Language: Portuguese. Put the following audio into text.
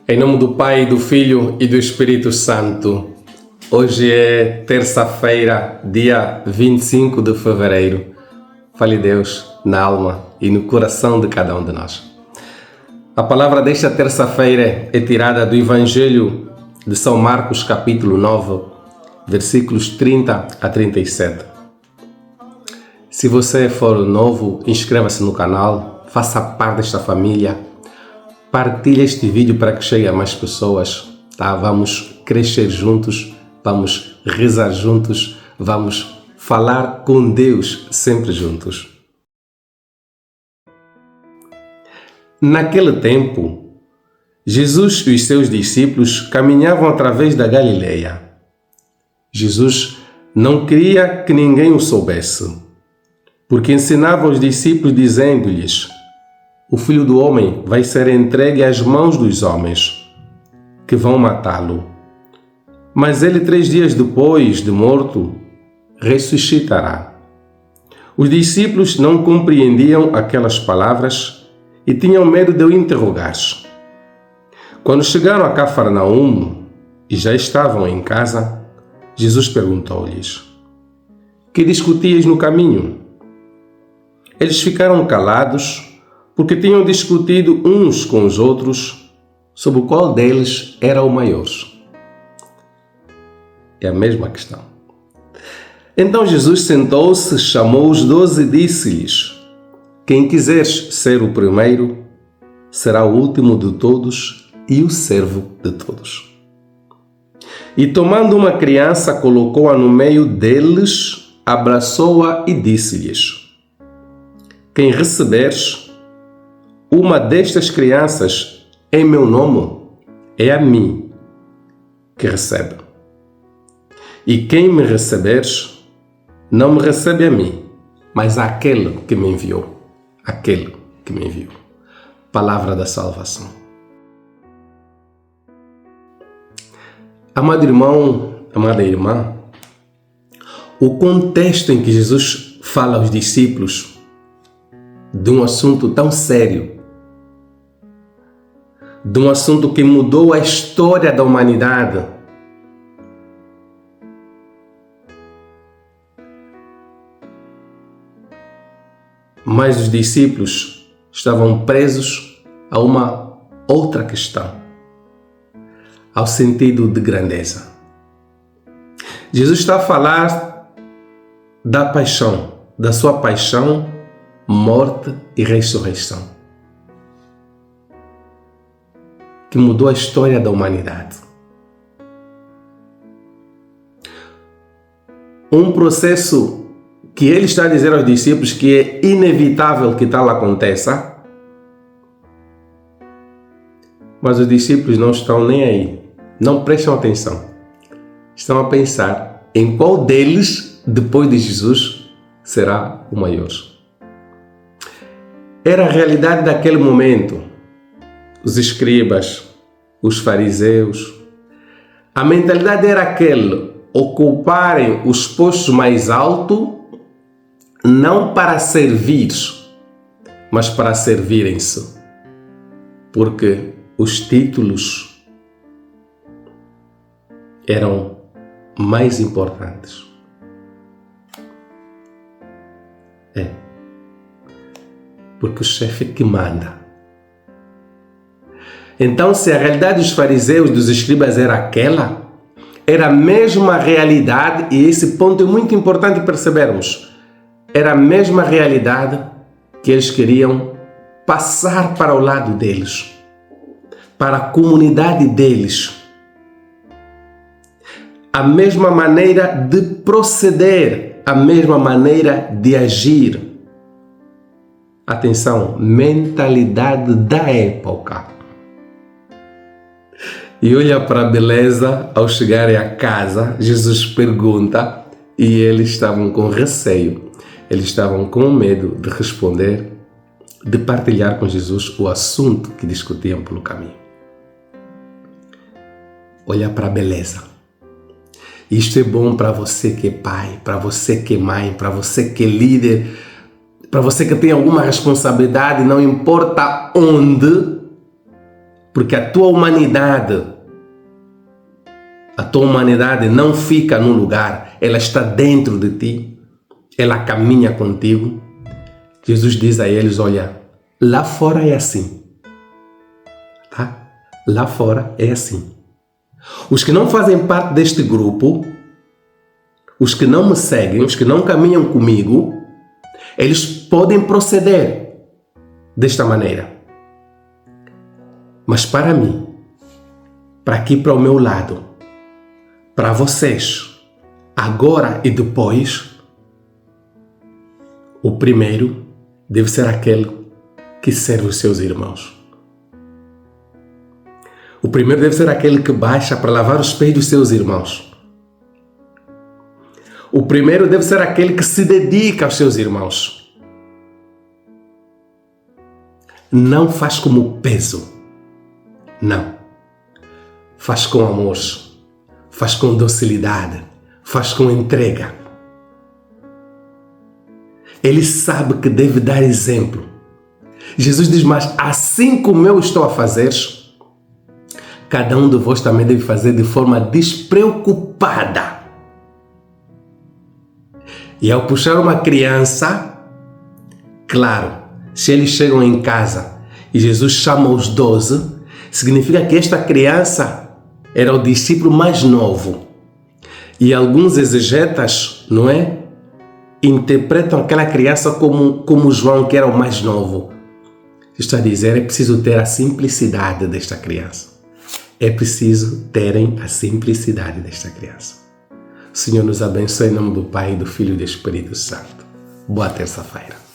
Em nome do Pai, do Filho e do Espírito Santo. Hoje é terça-feira, dia 25 de fevereiro. Fale Deus na alma e no coração de cada um de nós. A palavra desta terça-feira é tirada do Evangelho de São Marcos, capítulo 9, versículos 30 a 37. Se você for novo, inscreva-se no canal, faça parte desta família. Partilhe este vídeo para que chegue a mais pessoas, tá? Vamos crescer juntos, vamos rezar juntos, vamos falar com Deus sempre juntos. Naquele tempo, Jesus e os seus discípulos caminhavam através da Galileia. Jesus não queria que ninguém o soubesse, porque ensinava os discípulos dizendo-lhes: o Filho do Homem vai ser entregue às mãos dos homens, que vão matá-lo. Mas ele, 3 dias depois de morto, ressuscitará. Os discípulos não compreendiam aquelas palavras e tinham medo de o interrogar. Quando chegaram a Cafarnaum e já estavam em casa, Jesus perguntou-lhes: que discutias no caminho? Eles ficaram calados, porque tinham discutido uns com os outros sobre qual deles era o maior. É a mesma questão. Então Jesus sentou-se, chamou os 12 e disse-lhes: quem quiser ser o primeiro, será o último de todos e o servo de todos. E tomando uma criança, colocou-a no meio deles, abraçou-a e disse-lhes: quem receberes uma destas crianças em meu nome, é a mim que recebe. E quem me receberes, não me recebe a mim, mas àquele que me enviou. Aquele que me enviou. Palavra da salvação. Amado irmão, amada irmã, o contexto em que Jesus fala aos discípulos de um assunto tão sério, de um assunto que mudou a história da humanidade, mas os discípulos estavam presos a uma outra questão, ao sentido de grandeza. Jesus está a falar da paixão, da sua paixão, morte e ressurreição, que mudou a história da humanidade. Um processo que ele está a dizer aos discípulos que é inevitável que tal aconteça, mas os discípulos não estão nem aí, não prestam atenção. Estão a pensar em qual deles, depois de Jesus, será o maior. Era a realidade daquele momento. Os escribas, os fariseus, a mentalidade era aquele: ocuparem os postos mais altos, não para servir, mas para servirem-se, porque os títulos eram mais importantes. Porque o chefe que manda. Então, se a realidade dos fariseus, dos escribas era aquela, era a mesma realidade, e esse ponto é muito importante percebermos, era a mesma realidade que eles queriam passar para o lado deles, para a comunidade deles. A mesma maneira de proceder, a mesma maneira de agir. Atenção, mentalidade da época. E olha para a beleza, ao chegarem a casa, Jesus pergunta e eles estavam com receio, eles estavam com medo de responder, de partilhar com Jesus o assunto que discutiam pelo caminho. Olha para a beleza. Isto é bom para você que é pai, para você que é mãe, para você que é líder, para você que tem alguma responsabilidade, não importa onde, porque a tua humanidade não fica num lugar, ela está dentro de ti, ela caminha contigo. Jesus diz a eles, olha, lá fora é assim, tá? Lá fora é assim. Os que não fazem parte deste grupo, os que não me seguem, os que não caminham comigo, eles podem proceder desta maneira. Mas para mim, para aqui, para o meu lado, para vocês, agora e depois, o primeiro deve ser aquele que serve os seus irmãos. O primeiro deve ser aquele que baixa para lavar os pés dos seus irmãos. O primeiro deve ser aquele que se dedica aos seus irmãos. Não faz como peso. Não. Faz com amor. Faz com docilidade. Faz com entrega. Ele sabe que deve dar exemplo. Jesus diz, mas assim como eu estou a fazer, cada um de vós também deve fazer de forma despreocupada. E ao puxar uma criança, claro, se eles chegam em casa e Jesus chama os 12, significa que esta criança era o discípulo mais novo. E alguns exegetas, não é? Interpretam aquela criança como João, que era o mais novo. Está a dizer, é preciso ter a simplicidade desta criança. É preciso terem a simplicidade desta criança. O Senhor nos abençoe em nome do Pai, do Filho e do Espírito Santo. Boa terça-feira.